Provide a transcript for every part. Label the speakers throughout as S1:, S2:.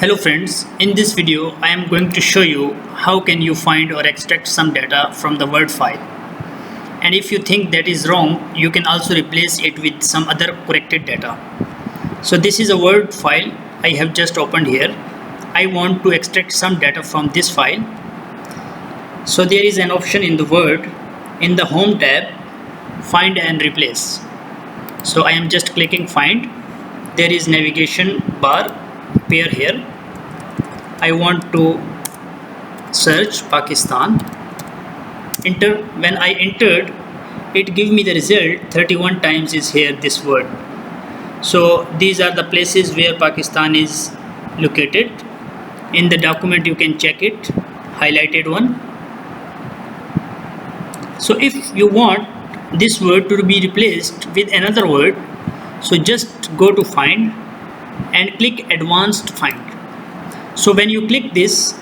S1: Hello friends, in this video I am going to show you how can you find or extract some data from the Word file. And if you think that is wrong, you can also replace it with some other corrected data. So this is a Word file I have just opened here. I want to extract some data from this file. So there is an option in the Word, in the Home tab, Find and Replace. So I am just clicking Find. There is navigation bar appear here. I want to search Pakistan. Enter. When I entered, it give me the result 31 times is here this word. So these are the places where Pakistan is located. In the document you can check it, highlighted one. So if you want this word to be replaced with another word, so just go to Find and click Advanced Find. So when you click this,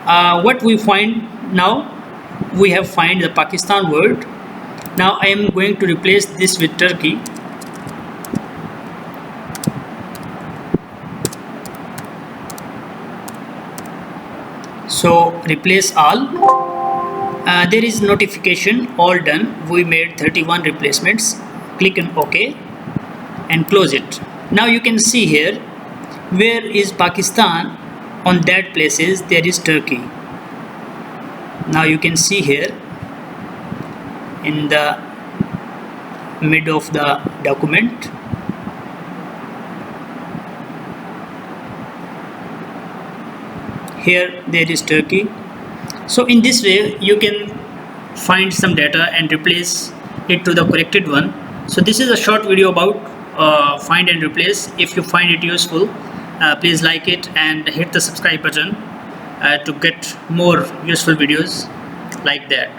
S1: what we find now, we have find the Pakistan word. Now I am going to replace this with Turkey. So replace all. There is notification all done. We made 31 replacements. Click on OK and close it. Now you can see here where is Pakistan. On that places there is Turkey. Now you can see here in the mid of the document. Here there is Turkey. So in this way you can find some data and replace it to the corrected one. So this is a short video about find and replace. If you find it useful, please like it and hit the subscribe button to get more useful videos like that.